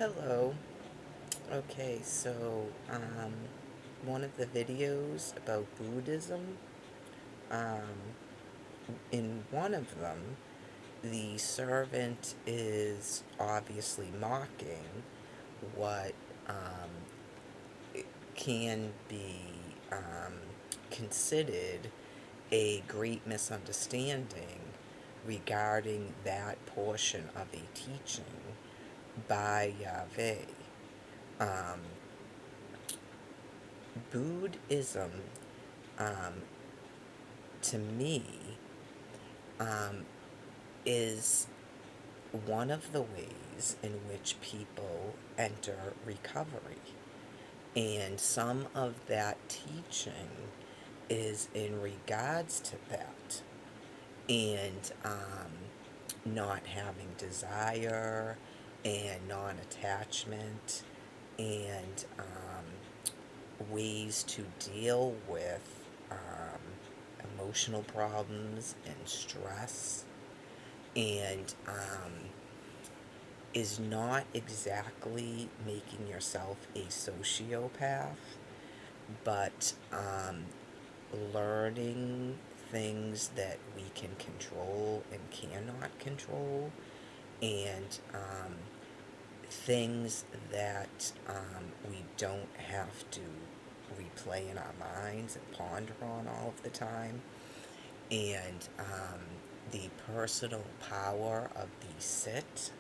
Hello. Okay, so one of the videos about Buddhism, um, in one of them, the servant is obviously mocking what um, can be um, considered a great misunderstanding regarding that portion of a teaching by Yahweh. Um, Buddhism, um, to me, um, is one of the ways in which people enter recovery. And some of that teaching is in regards to that. And not having desire and non attachment and ways to deal with emotional problems and stress, and is not exactly making yourself a sociopath, but learning things that we can control and cannot control, and things that we don't have to replay in our minds and ponder on all of the time, and the personal power of the sit,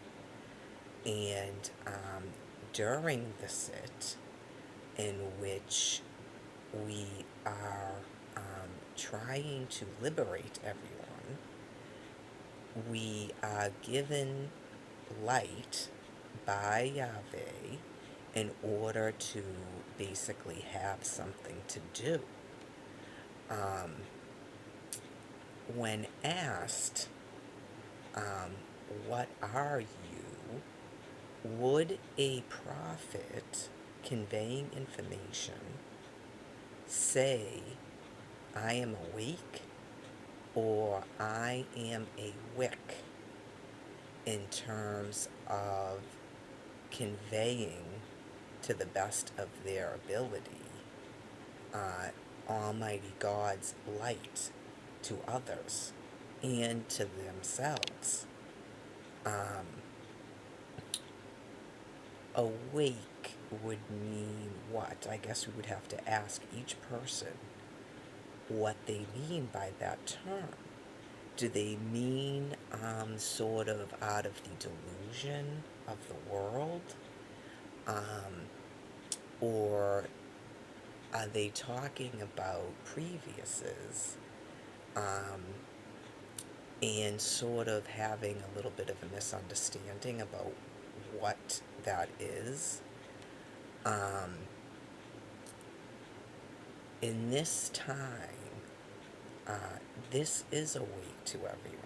and during the sit, in which we are trying to liberate everyone, we are given light by Yahweh in order to basically have something to do. Um, when asked, um, what are you, would a prophet conveying information say, I am awake, or I am a wick, in terms of conveying to the best of their ability uh, Almighty God's light to others and to themselves? Um, awake would mean what? I guess we would have to ask each person what they mean by that term. Do they mean sort of out of the delusion of the world? Um, or are they talking about previous's, um, and sort of having a little bit of a misunderstanding about what that is? Um, in this time, this is a weight to everyone.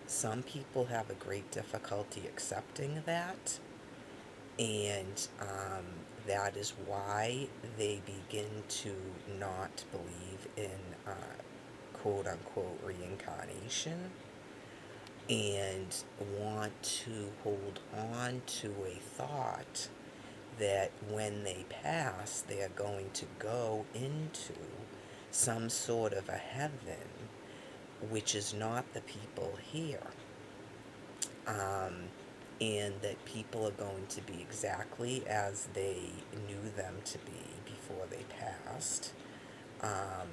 Some people have a great difficulty accepting that, and that is why they begin to not believe in quote unquote reincarnation, and want to hold on to a thought that when they pass, they are going to go into some sort of a heaven, which is not the people here. Um, and that people are going to be exactly as they knew them to be before they passed. Um,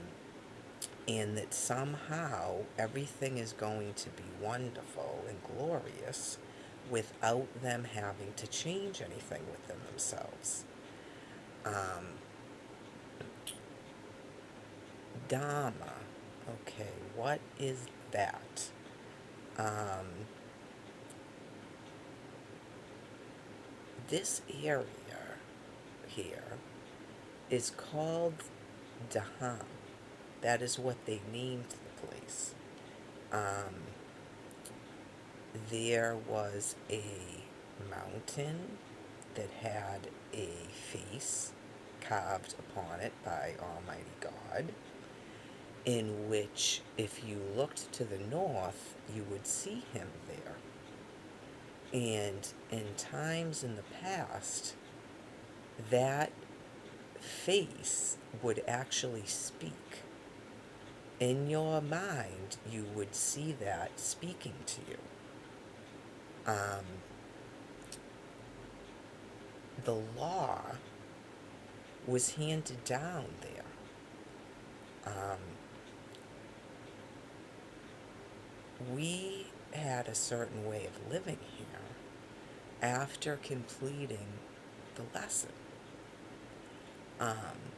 and that somehow everything is going to be wonderful and glorious without them having to change anything within themselves. Um, Dharma. Okay, what is that? Um, this area here is called Daham. That is what they named the place. Um, there was a mountain that had a face carved upon it by Almighty God, in which, if you looked to the north, you would see him there. And in times in the past, that face would actually speak. In your mind, you would see that speaking to you. Um, the law was handed down there. Um, we had a certain way of living here after completing the lesson. Um,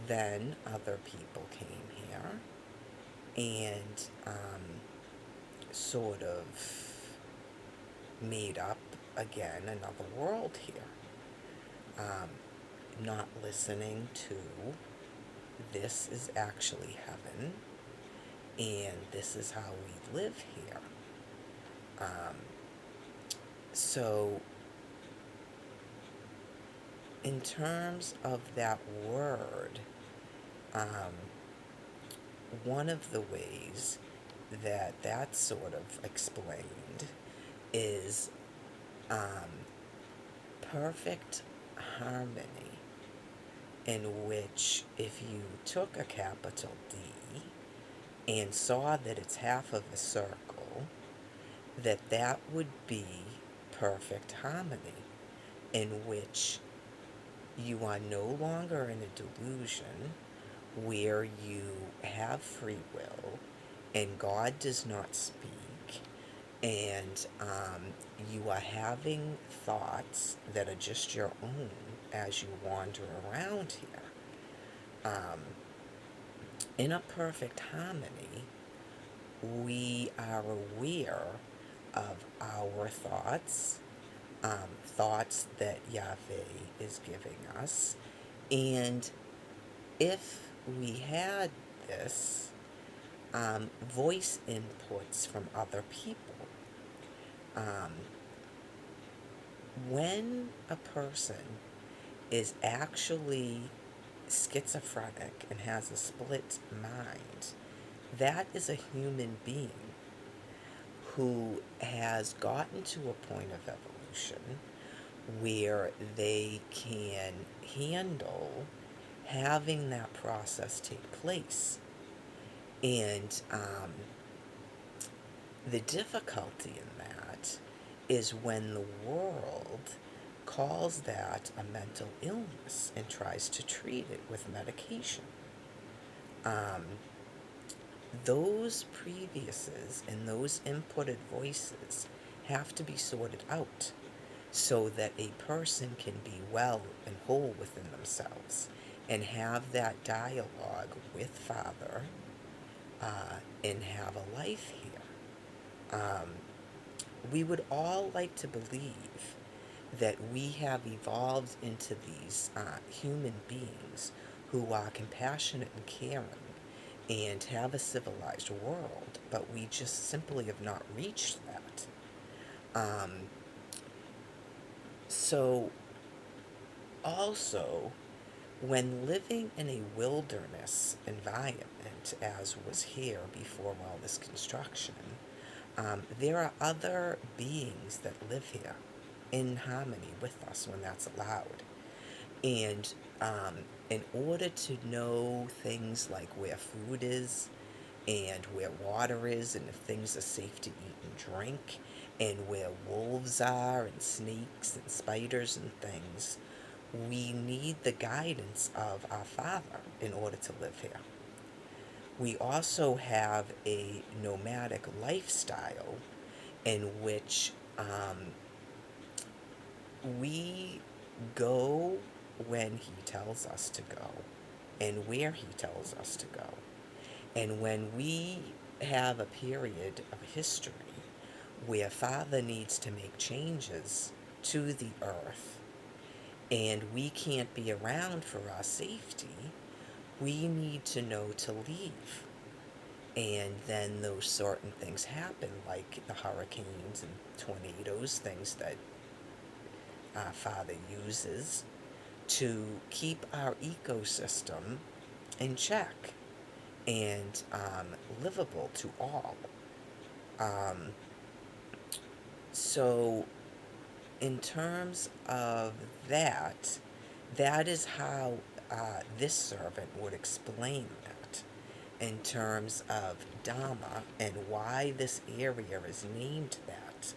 then other people came here and sort of made up again another world here. Um, Not listening to this is actually heaven and this is how we live here. Um, so, in terms of that word, um, one of the ways that that's sort of explained is um, perfect harmony, in which if you took a capital D and saw that it's half of a circle, that would be perfect harmony, in which you are no longer in a delusion where you have free will and God does not speak, and you are having thoughts that are just your own as you wander around here. Um, in a perfect harmony, we are aware of our thoughts, thoughts that Yahweh is giving us, and if we had this, voice inputs from other people, um, when a person is actually schizophrenic and has a split mind, that is a human being who has gotten to a point of evolution where they can handle having that process take place. And the difficulty in that is when the world calls that a mental illness and tries to treat it with medication. Um, those previouses and those inputted voices have to be sorted out so that a person can be well and whole within themselves and have that dialogue with Father, and have a life here. We would all like to believe that we have evolved into these human beings who are compassionate and caring and have a civilized world, but we just simply have not reached that. Um, so, also, when living in a wilderness environment, as was here before all this construction, there are other beings that live here in harmony with us when that's allowed. And in order to know things like where food is and where water is and if things are safe to eat and drink and where wolves are and snakes and spiders and things, we need the guidance of our Father in order to live here. We also have a nomadic lifestyle in which we go when he tells us to go and where he tells us to go. And when we have a period of history where Father needs to make changes to the earth and we can't be around for our safety, we need to know to leave. And then those certain things happen, like the hurricanes and tornadoes, things that our Father uses to keep our ecosystem in check and livable to all. Um, So, in terms of that, that is how this servant would explain that in terms of Dharma and why this area is named that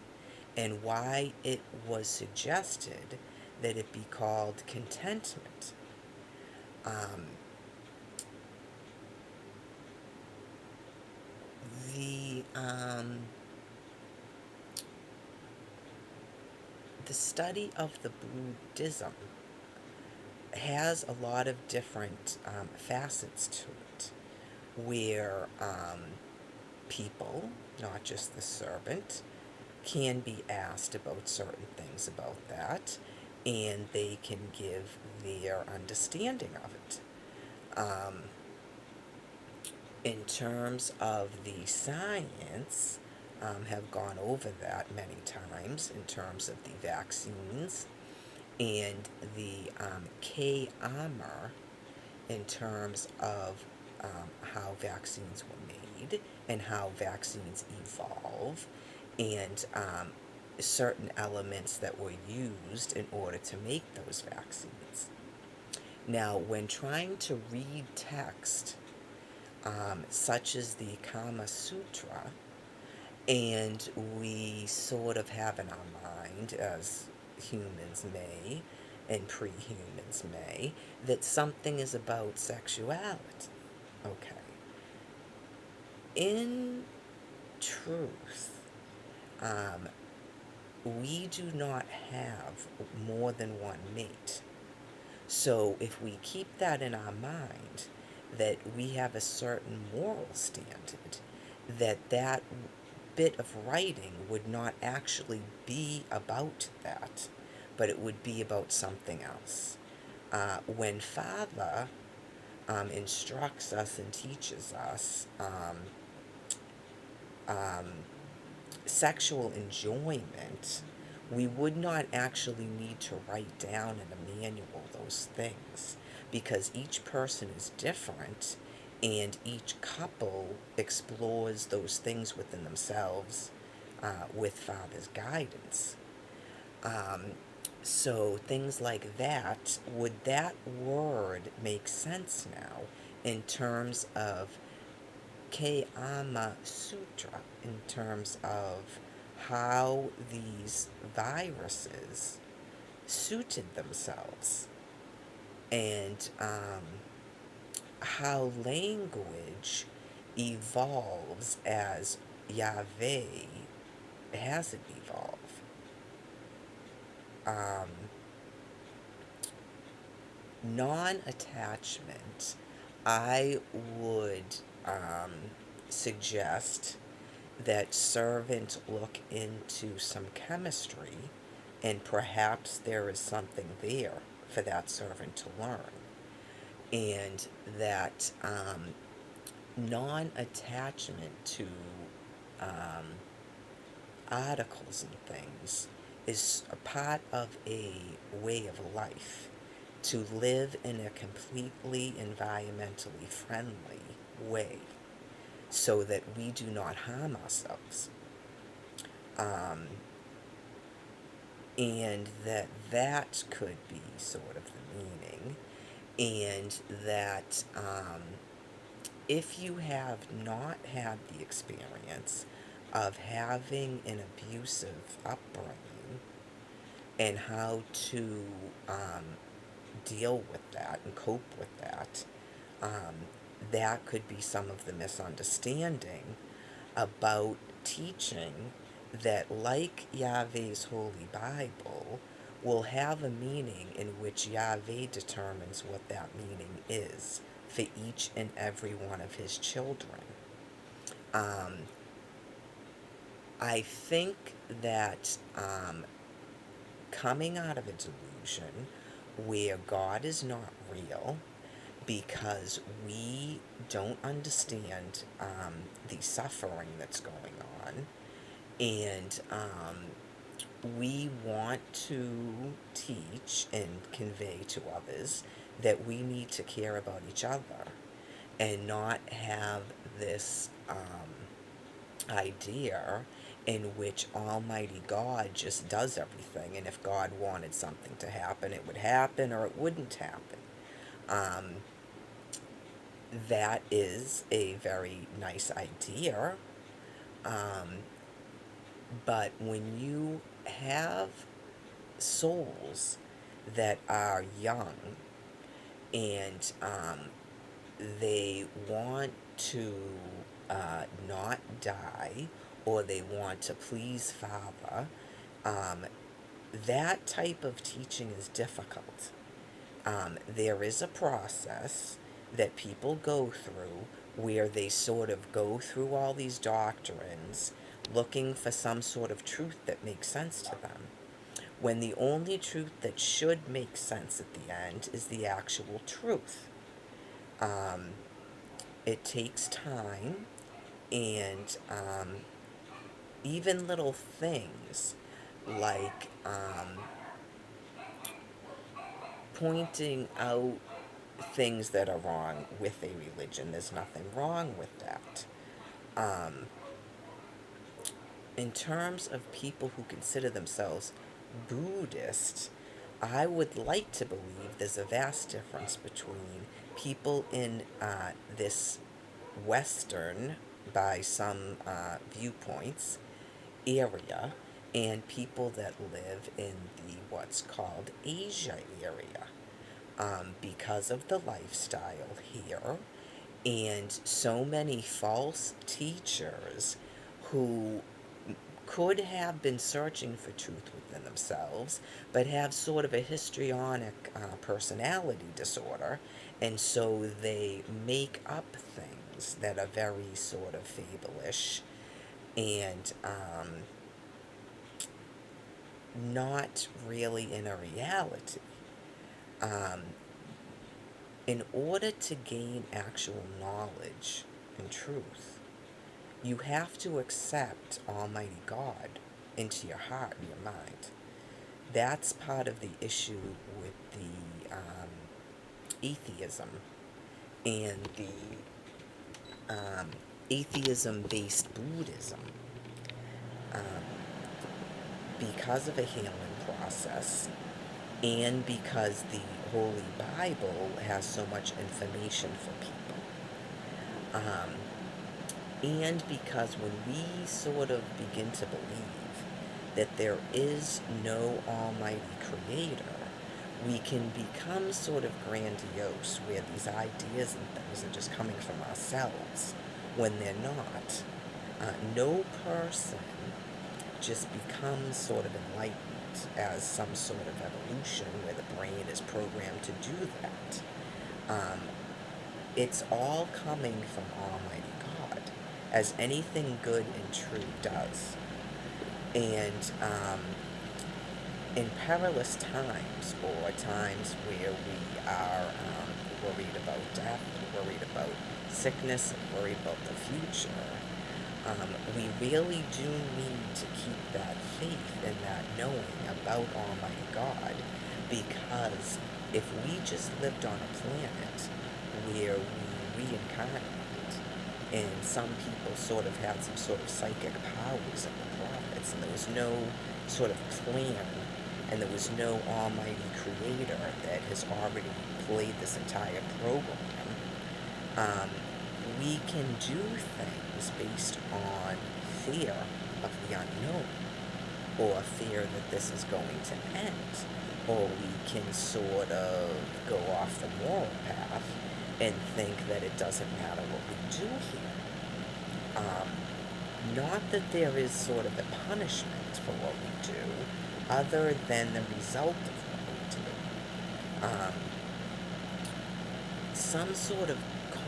and why it was suggested that it be called contentment. Um, the the study of the Buddhism has a lot of different facets to it, where people, not just the servant, can be asked about certain things about that, and they can give their understanding of it. Um, in terms of the science, have gone over that many times in terms of the vaccines and the K armor in terms of how vaccines were made and how vaccines evolve and certain elements that were used in order to make those vaccines. Now, when trying to read text, such as the Kama Sutra, and we sort of have in our mind, as humans may, and pre-humans may, that something is about sexuality. Okay. In truth, um, we do not have more than one mate. So if we keep that in our mind, that we have a certain moral standard, that bit of writing would not actually be about that, but it would be about something else. When Father instructs us and teaches us um, sexual enjoyment, we would not actually need to write down in a manual those things because each person is different and each couple explores those things within themselves with Father's guidance. Um, so things like that, would that word make sense now in terms of Kama Sutra, in terms of how these viruses suited themselves and how language evolves as Yahweh has it evolve. Um, Non-attachment, I would um, suggest that servant look into some chemistry and perhaps there is something there for that servant to learn. And that non-attachment to um, articles and things is a part of a way of life to live in a completely environmentally friendly way so that we do not harm ourselves. Um, and that could be sort of the meaning, and that if you have not had the experience of having an abusive upbringing and how to deal with that and cope with that, um, that could be some of the misunderstanding about teaching that, like Yahweh's Holy Bible, will have a meaning in which Yahweh determines what that meaning is for each and every one of his children. Um, I think that coming out of a delusion where God is not real because we don't understand the suffering that's going on, and we want to teach and convey to others that we need to care about each other and not have this idea in which Almighty God just does everything, and if God wanted something to happen, it would happen or it wouldn't happen. Um, that is a very nice idea, um, but when you have souls that are young and they want to not die, or they want to please Father, um, that type of teaching is difficult. There is a process that people go through where they sort of go through all these doctrines looking for some sort of truth that makes sense to them, when the only truth that should make sense at the end is the actual truth. Um, it takes time, and even little things like pointing out things that are wrong with a religion. There's nothing wrong with that. Um, in terms of people who consider themselves Buddhist, I would like to believe there's a vast difference between people in this Western, by some viewpoints, area, and people that live in the what's called Asia area, because of the lifestyle here and so many false teachers who could have been searching for truth within themselves, but have sort of a histrionic personality disorder, and so they make up things that are very sort of fableish and not really in a reality. Um, in order to gain actual knowledge and truth, you have to accept Almighty God into your heart and your mind. That's part of the issue with the atheism and the atheism-based Buddhism. Um, because of a healing process, and because the Holy Bible has so much information for people, and because when we sort of begin to believe that there is no almighty creator, we can become sort of grandiose, where these ideas and things are just coming from ourselves when they're not. No person just becomes sort of enlightened as some sort of evolution where the brain is programmed to do that. It's all coming from Almighty God, as anything good and true does. And in perilous times, or times where we are worried about death, worried about sickness, and worried about the future, we really do need to keep that faith and that knowing about Almighty God, because if we just lived on a planet where we reincarnated, and some people sort of had some sort of psychic powers of the prophets, and there was no sort of plan, and there was no almighty creator that has already played this entire program, we can do things based on fear of the unknown, or fear that this is going to end, or we can sort of go off the moral path and think that it doesn't matter what we do here. Not that there is sort of a punishment for what we do, other than the result of what we do. Some sort of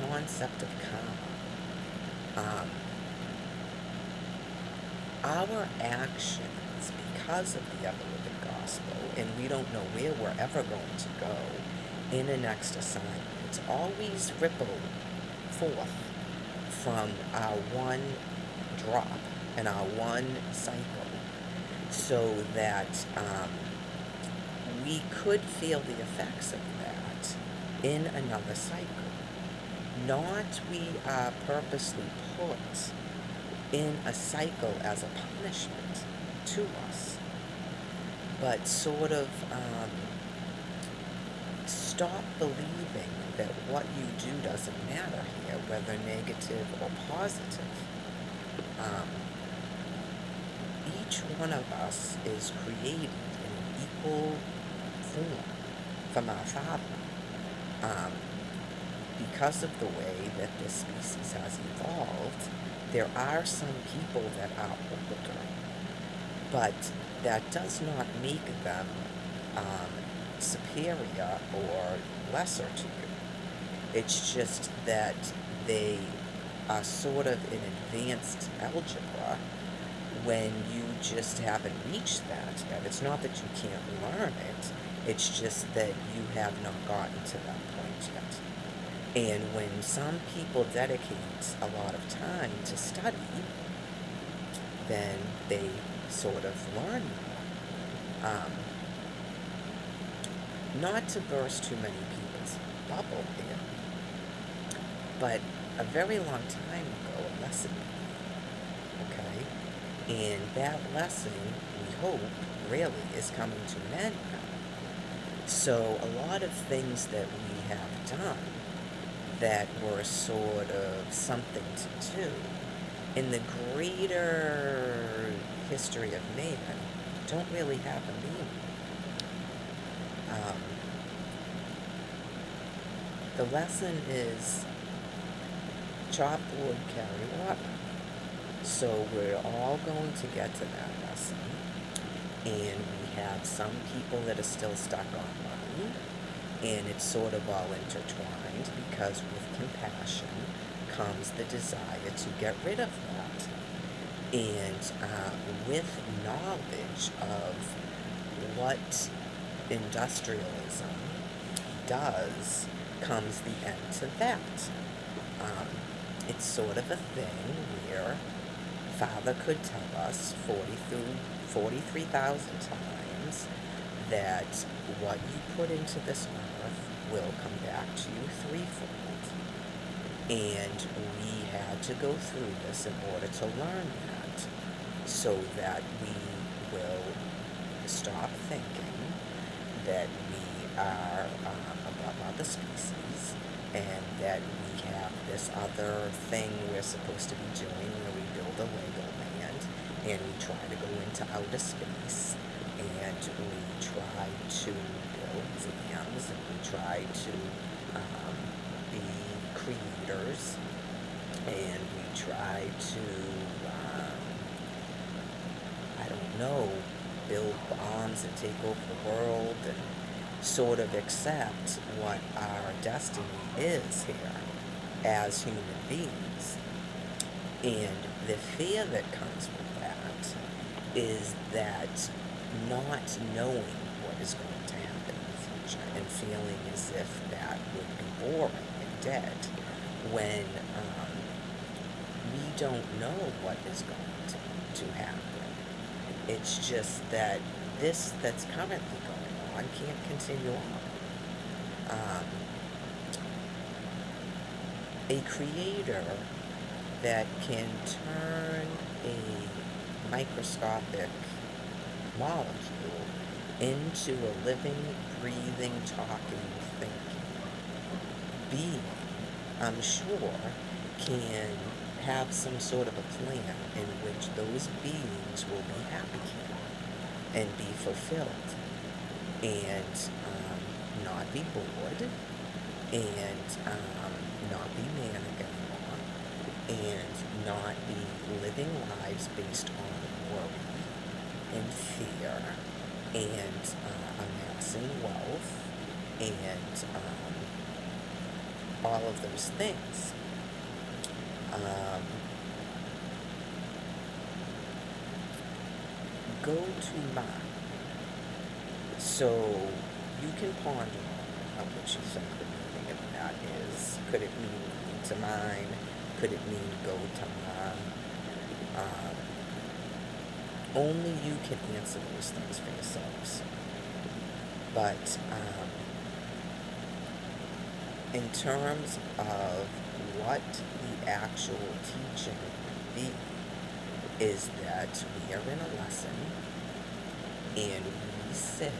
concept of karma. Our actions, because of the ever-living gospel, and we don't know where we're ever going to go in a next assignment, always ripple forth from our one drop and our one cycle, so that we could feel the effects of that in another cycle. Not we are purposely put in a cycle as a punishment to us, but sort of stop believing that what you do doesn't matter here, whether negative or positive. Um, each one of us is created in an equal form from our Father. Um, because of the way that this species has evolved, there are some people that are older, but that does not make them superior or lesser to you. It's just that they are sort of in advanced algebra when you just haven't reached that yet. It's not that you can't learn it, it's just that you have not gotten to that point yet. And when some people dedicate a lot of time to study, then they sort of learn more. Not to burst too many people's bubble here, but a very long time ago, a lesson began, okay? And that lesson, we hope, really is coming to an end now. So a lot of things that we have done that were sort of something to do in the greater history of man don't really have a meaning. The lesson is chop wood, carry water. So we're all going to get to that lesson. And we have some people that are still stuck on money. And it's sort of all intertwined because with compassion comes the desire to get rid of that. And with knowledge of what industrialism does comes the end to that. It's sort of a thing where Father could tell us 43,000 times that what you put into this earth will come back to you threefold. And we had to go through this in order to learn that, so that we will stop thinking that we are above other species, and that we have this other thing we're supposed to be doing where we build a Lego land, and we try to go into outer space, and we try to build dams, and we try to be creators, and we try to, I don't know, build bombs and take over the world, and sort of accept what our destiny is here as human beings. And the fear that comes with that is that not knowing what is going to happen in the future and feeling as if that would be boring and dead when we don't know what is going to happen. It's just that this that's currently going on can't continue on. A creator that can turn a microscopic molecule into a living, breathing, talking, thinking being, I'm sure, can have some sort of a plan in which those beings will be happy and be fulfilled, and not be bored, and not be manic anymore, and not be living lives based on worry and fear and amassing wealth and all of those things. Go to mind. So you can ponder on what you think the meaning of that is. Could it mean to mind? Could it mean go to mind? Only you can answer those things for yourselves. But in terms of what the actual teaching would be, is that we are in a lesson and we sit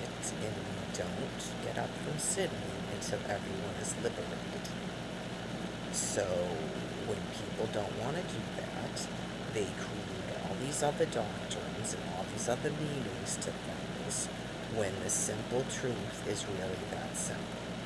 and we don't get up from sitting until everyone is liberated. So when people don't want to do that, they create all these other doctrines and all these other meanings to things when the simple truth is really that simple.